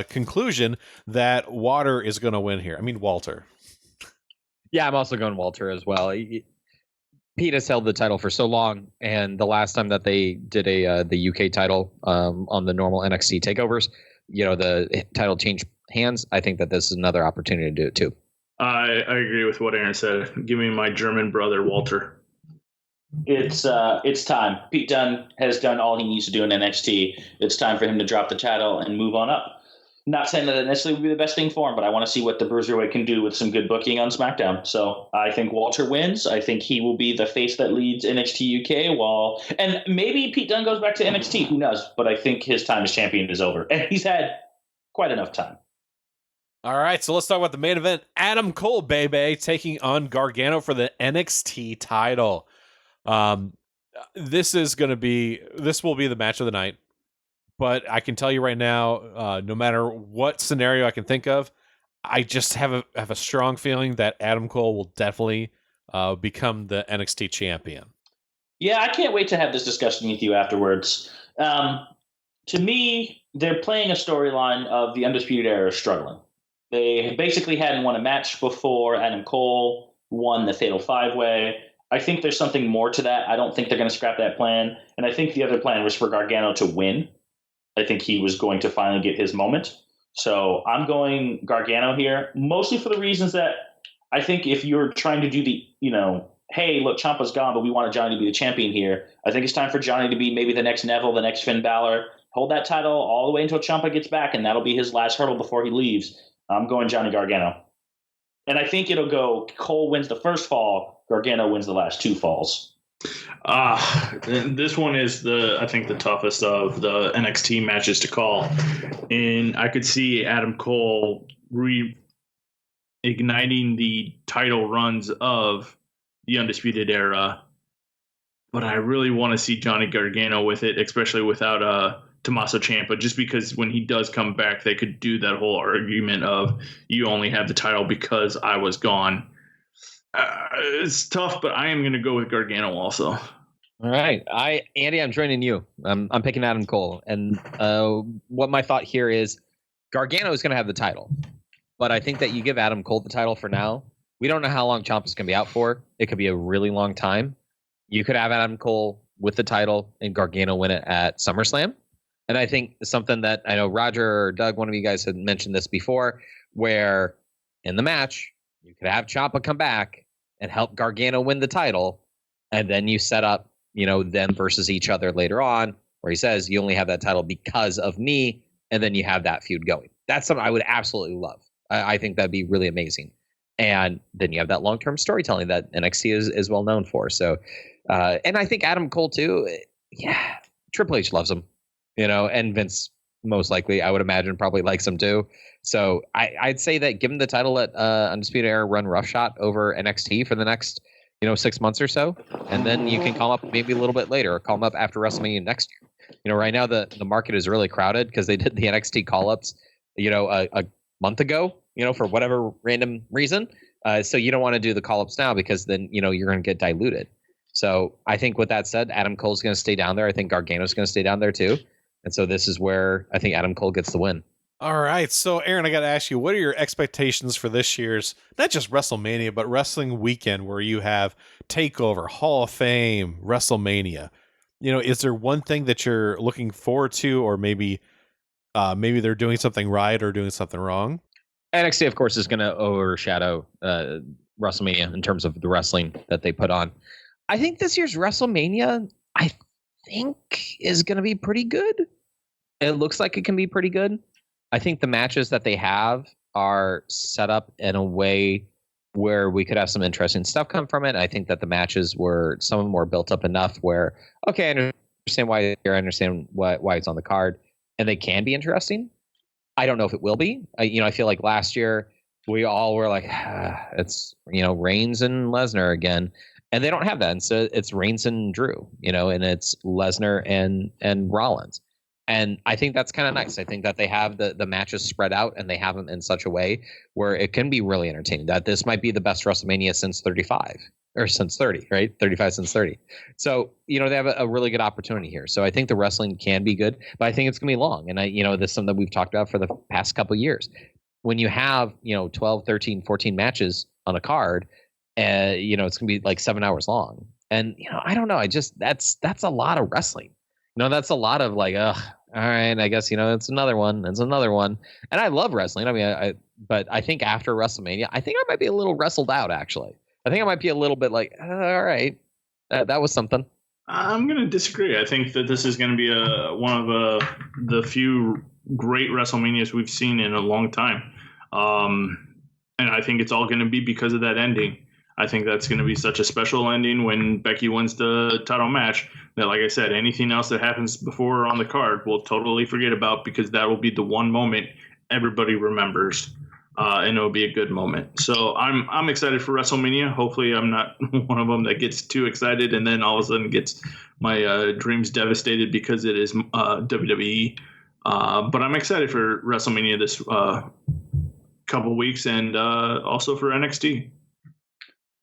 conclusion that Walter is going to win here. I mean, Walter. Yeah, I'm also going Walter as well. Pete has held the title for so long, and the last time that they did the UK title on the normal NXT takeovers, the title changed hands. I think that this is another opportunity to do it too. I agree with what Aaron said. Give me my German brother, Walter. It's time. Pete Dunne has done all he needs to do in NXT. It's time for him to drop the title and move on up. Not saying that it necessarily would be the best thing for him, but I want to see what the Bruiserweight can do with some good booking on SmackDown. So I think Walter wins. I think he will be the face that leads NXT UK and maybe Pete Dunne goes back to NXT. Who knows? But I think his time as champion is over. And he's had quite enough time. All right, so let's talk about the main event. Adam Cole, baby, taking on Gargano for the NXT title. This will be the match of the night. But I can tell you right now, no matter what scenario I can think of, I just have a strong feeling that Adam Cole will definitely become the NXT champion. Yeah, I can't wait to have this discussion with you afterwards. To me, they're playing a storyline of the Undisputed Era struggling. They basically hadn't won a match before Adam Cole won the Fatal 5-Way. I think there's something more to that. I don't think they're going to scrap that plan. And I think the other plan was for Gargano to win. I think he was going to finally get his moment. So I'm going Gargano here, mostly for the reasons that I think if you're trying to do hey, look, Ciampa's gone, but we wanted Johnny to be the champion here. I think it's time for Johnny to be maybe the next Neville, the next Finn Balor. Hold that title all the way until Ciampa gets back, and that'll be his last hurdle before he leaves. I'm going Johnny Gargano. And I think it'll go Cole wins the first fall, Gargano wins the last 2 falls. This one is I think the toughest of the NXT matches to call. And I could see Adam Cole reigniting the title runs of the Undisputed Era. But I really want to see Johnny Gargano with it, especially without Tommaso Ciampa, just because when he does come back, they could do that whole argument of you only have the title because I was gone. It's tough, but I am going to go with Gargano also. All right, Andy, I'm joining you. I'm picking Adam Cole, and what my thought here is, Gargano is going to have the title, but I think that you give Adam Cole the title for now. We don't know how long Ciampa's going to be out for. It could be a really long time. You could have Adam Cole with the title and Gargano win it at SummerSlam, and I think something that I know Roger or Doug, one of you guys had mentioned this before, where in the match you could have Ciampa come back and help Gargano win the title, and then you set up, them versus each other later on, where he says, you only have that title because of me, and then you have that feud going. That's something I would absolutely love. I think that'd be really amazing. And then you have that long-term storytelling that NXT is well known for. So, and I think Adam Cole too, Triple H loves him, and Vince most likely, I would imagine, probably likes him too. So I'd say that give him the title at Undisputed Era, run roughshod over NXT for the next, 6 months or so. And then you can call him up maybe a little bit later, or call him up after WrestleMania next year. Right now the market is really crowded because they did the NXT call-ups, a month ago, for whatever random reason. So you don't want to do the call-ups now because then, you're going to get diluted. So I think with that said, Adam Cole's going to stay down there. I think Gargano's going to stay down there too. And so this is where I think Adam Cole gets the win. All right. So, Aaron, I got to ask you, what are your expectations for this year's, not just WrestleMania, but Wrestling Weekend, where you have TakeOver, Hall of Fame, WrestleMania? Is there one thing that you're looking forward to, or maybe they're doing something right or doing something wrong? NXT, of course, is going to overshadow WrestleMania in terms of the wrestling that they put on. I think this year's WrestleMania, I think, is going to be pretty good. It looks like it can be pretty good. I think the matches that they have are set up in a way where we could have some interesting stuff come from it. I think that the matches were, some of them were built up enough where, okay, I understand why they're here, I understand why it's on the card, and they can be interesting. I don't know if it will be. I feel like last year we all were like, it's, Reigns and Lesnar again. And they don't have that. And so it's Reigns and Drew, and it's Lesnar and Rollins. And I think that's kind of nice. I think that they have the matches spread out and they have them in such a way where it can be really entertaining. That this might be the best WrestleMania since 35 or since 30, right? 35 since 30. So, they have a really good opportunity here. So I think the wrestling can be good, but I think it's going to be long. And this is something that we've talked about for the past couple of years. When you have, 12, 13, 14 matches on a card, it's going to be like 7 hours long. And, I don't know. That's a lot of wrestling. That's a lot of like, all right, I guess, it's another one. It's another one. And I love wrestling. I mean, but I think after WrestleMania, I think I might be a little wrestled out, actually. I think I might be a little bit like, all right, That was something. I'm going to disagree. I think that this is going to be one of the few great WrestleManias we've seen in a long time. And I think it's all going to be because of that ending. I think that's going to be such a special ending when Becky wins the title match that, like I said, anything else that happens before or on the card, we'll totally forget about, because that will be the one moment everybody remembers. And it'll be a good moment. So I'm excited for WrestleMania. Hopefully, I'm not one of them that gets too excited and then all of a sudden gets my dreams devastated because it is WWE. But I'm excited for WrestleMania this couple weeks, and also for NXT.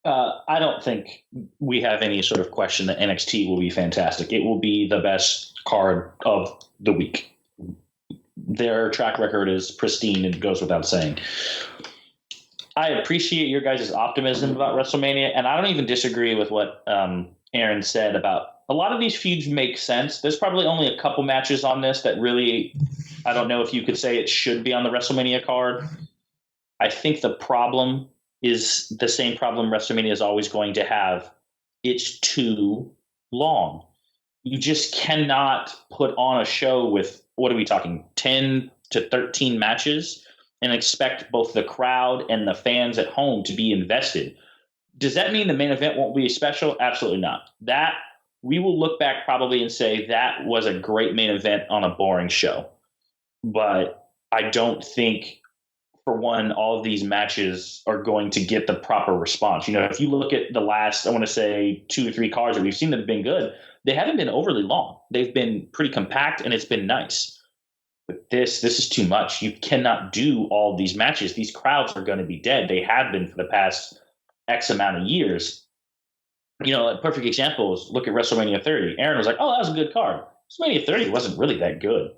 I don't think we have any sort of question that NXT will be fantastic. It will be the best card of the week. Their track record is pristine and goes without saying. I appreciate your guys' optimism about WrestleMania, and I don't even disagree with what Aaron said about a lot of these feuds make sense. There's probably only a couple matches on this that really, I don't know if you could say it should be on the WrestleMania card. I think the problem is the same problem WrestleMania is always going to have. It's too long. You just cannot put on a show with, what are we talking, 10 to 13 matches and expect both the crowd and the fans at home to be invested. Does that mean the main event won't be special? Absolutely not. That we will look back probably and say that was a great main event on a boring show. But I don't think, for one, all of these matches are going to get the proper response. You know, if you look at the last, I want to say 2 or 3 cards that we've seen that have been good, they haven't been overly long. They've been pretty compact, and it's been nice. But this is too much. You cannot do all these matches. These crowds are going to be dead. They have been for the past X amount of years. You know, a perfect example is look at WrestleMania 30. Aaron was like, oh, that was a good card. WrestleMania 30 wasn't really that good.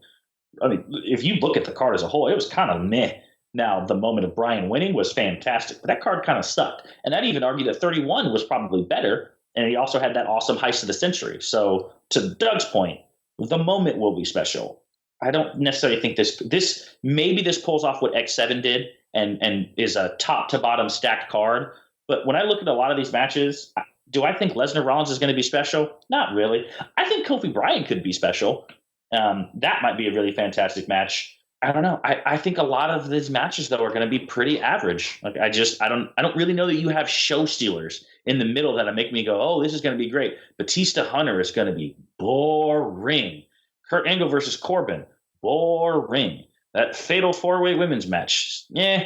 I mean, if you look at the card as a whole, it was kind of meh. Now, the moment of Bryan winning was fantastic, but that card kind of sucked. And I'd even argue that 31 was probably better, and he also had that awesome heist of the century. So, to Doug's point, the moment will be special. I don't necessarily think this maybe this pulls off what X7 did and is a top to bottom stacked card. But when I look at a lot of these matches, do I think Lesnar Rollins is going to be special? Not really. I think Kofi Bryant could be special. That might be a really fantastic match. I don't know. I think a lot of these matches though are going to be pretty average. Like I don't really know that you have show stealers in the middle that make me go, oh, this is going to be great. Batista Hunter is going to be boring. Kurt Angle versus Corbin, boring. That fatal 4-way women's match,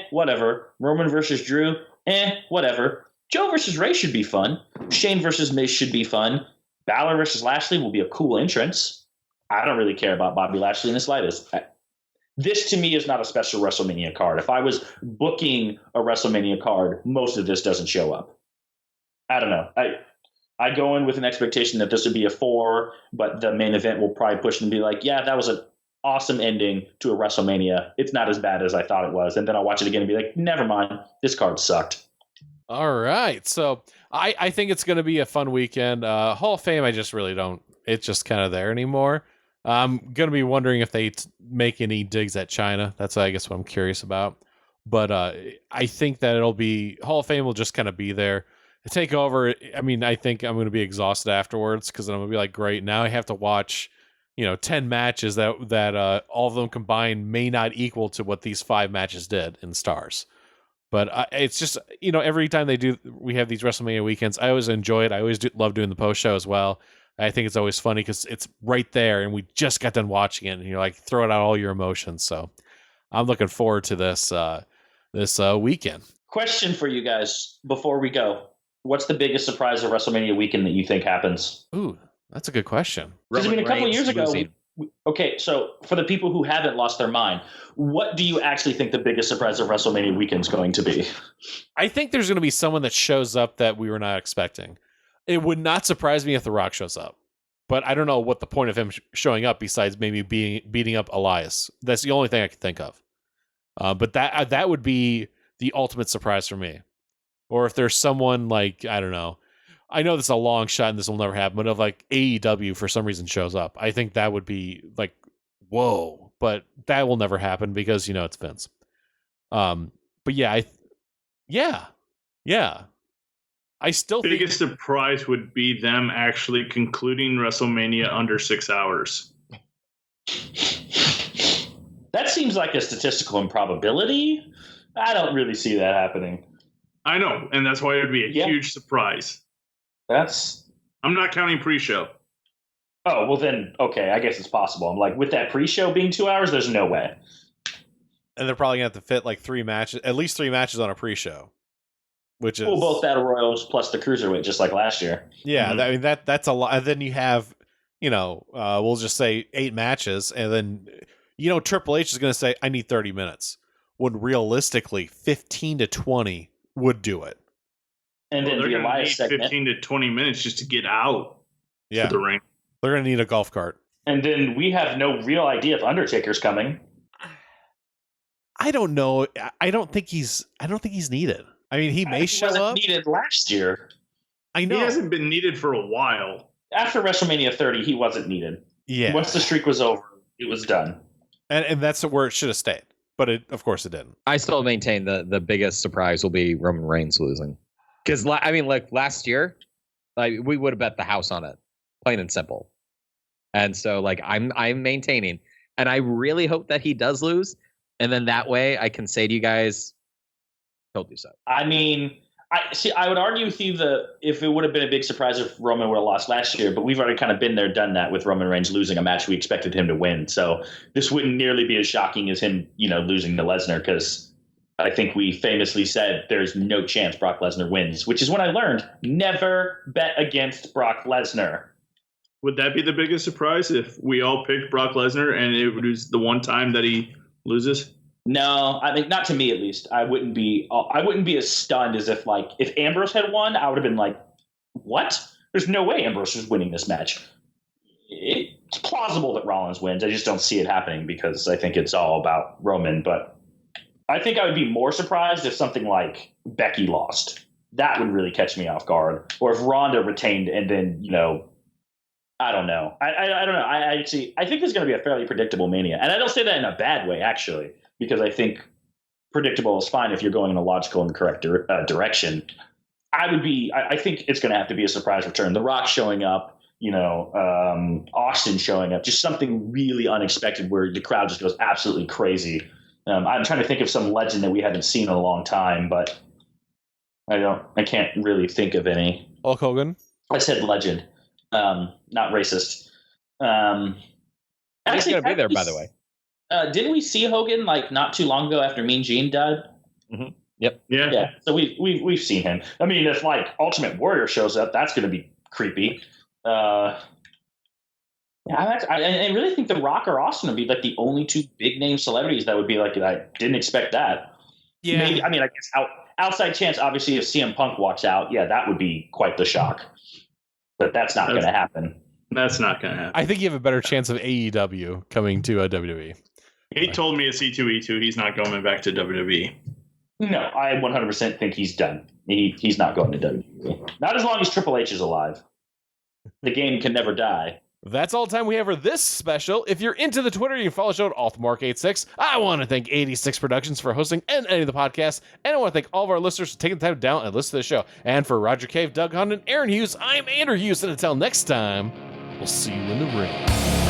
whatever. Roman versus Drew, whatever. Joe versus Ray should be fun. Shane versus Miz should be fun. Balor versus Lashley will be a cool entrance. I don't really care about Bobby Lashley in the slightest. This to me is not a special WrestleMania card. If I was booking a WrestleMania card, most of this doesn't show up. I don't know. I go in with an expectation that this would be a 4, but the main event will probably push and be like, yeah, that was an awesome ending to a WrestleMania. It's not as bad as I thought it was. And then I'll watch it again and be like, never mind. This card sucked. All right. So I think it's going to be a fun weekend. Hall of Fame, I just really don't. It's just kind of there anymore. I'm going to be wondering if they make any digs at China. That's, I guess, what I'm curious about. But I think that it'll be Hall of Fame will just kind of be there. Take over. I mean, I think I'm going to be exhausted afterwards because I'm going to be like, great, now I have to watch, 10 matches that all of them combined may not equal to what these 5 matches did in stars. But it's just, every time we have these WrestleMania weekends, I always enjoy it. I always love doing the post show as well. I think it's always funny because it's right there and we just got done watching it and you're like throwing out all your emotions. So I'm looking forward to this weekend. Question for you guys before we go. What's the biggest surprise of WrestleMania weekend that you think happens? Ooh, that's a good question. Because a couple of years ago, okay, so for the people who haven't lost their mind, what do you actually think the biggest surprise of WrestleMania weekend is going to be? I think there's going to be someone that shows up that we were not expecting. It would not surprise me if The Rock shows up, but I don't know what the point of him showing up besides maybe beating up Elias. That's the only thing I can think of. But that would be the ultimate surprise for me. Or if there's someone like, I don't know. I know this is a long shot and this will never happen, but if like AEW for some reason shows up, I think that would be like, whoa. But that will never happen because, it's Vince. But yeah. I still think Biggest surprise would be them actually concluding WrestleMania under 6 hours. That seems like a statistical improbability. I don't really see that happening. I know, and that's why it would be a Yeah. huge surprise. That's I'm not counting pre-show. oh well then okay. I guess it's possible. I'm like with that pre-show being 2 hours, there's no way. and they're probably gonna have to fit like at least three matches on a pre-show, which is Well, both battle royals plus the cruiserweight, just like last year. yeah. Mhm. I mean that's a lot. And then you have we'll just say 8 matches, and then Triple H is gonna say I need 30 minutes, when realistically 15 to 20 would do it. And Well, then they're the going to need Elias segment. 15 to 20 minutes just to get out Yeah, to the ring. they're gonna need a golf cart. And then we have no real idea if Undertaker's coming. I don't know. I don't think he's needed. I mean, he may He show wasn't up. needed last year. I He know. hasn't been needed for a while. After WrestleMania 30, he wasn't needed. Yeah, Once the streak was over, it was done. and that's where it should have stayed, but of course it didn't. I still maintain the biggest surprise will be Roman Reigns losing. Because last year, we would have bet the house on it, plain and simple. And so I'm maintaining, and I really hope that he does lose, and then that way I can say to you guys, told you so. I mean, I would argue with you that if it would have been a big surprise if Roman would have lost last year, but we've already kind of been there, done that with Roman Reigns losing a match we expected him to win. So this wouldn't nearly be as shocking as him, losing to Lesnar, because I think we famously said there's no chance Brock Lesnar wins, which is when I learned never bet against Brock Lesnar. Would that be the biggest surprise if we all picked Brock Lesnar and it was the one time that he loses? No, I mean, not to me at least. I wouldn't be as stunned as if Ambrose had won. I would have been like, "What? There's no way Ambrose is winning this match." It's plausible that Rollins wins. I just don't see it happening because I think it's all about Roman. But I think I would be more surprised if something like Becky lost. That would really catch me off guard. Or if Ronda retained and then I don't know. I don't know. I think there's going to be a fairly predictable Mania, and I don't say that in a bad way actually, because I think predictable is fine if you're going in a logical and correct direction. I think it's going to have to be a surprise return. The Rock showing up, Austin showing up, just something really unexpected where the crowd just goes absolutely crazy. I'm trying to think of some legend that we haven't seen in a long time, but I can't really think of any. Hulk Hogan. I said legend, not racist. He's going to be there, by the way. Didn't we see Hogan not too long ago after Mean Gene died? Mm-hmm. Yep. Yeah. Yeah, so we've seen him. I mean, if Ultimate Warrior shows up, that's going to be creepy. I really think The Rock or Austin would be the only two big name celebrities that would be I didn't expect that. Yeah. Maybe, I guess outside chance, obviously, if CM Punk walks out, yeah, that would be quite the shock. But that's not going to happen. That's not going to happen. I think you have a better chance of AEW coming to WWE. He told me it's E2E2. He's not going back to WWE. No, I 100% think he's done. He's not going to WWE. Not as long as Triple H is alive. The game can never die. That's all the time we have for this special. If you're into the Twitter, you can follow the show at AllTheMark86. I want to thank 86 Productions for hosting and editing the podcast. And I want to thank all of our listeners for taking the time down and listen to the show. And for Roger Cave, Doug Hunt, and Aaron Hughes, I'm Andrew Hughes. And until next time, we'll see you in the ring.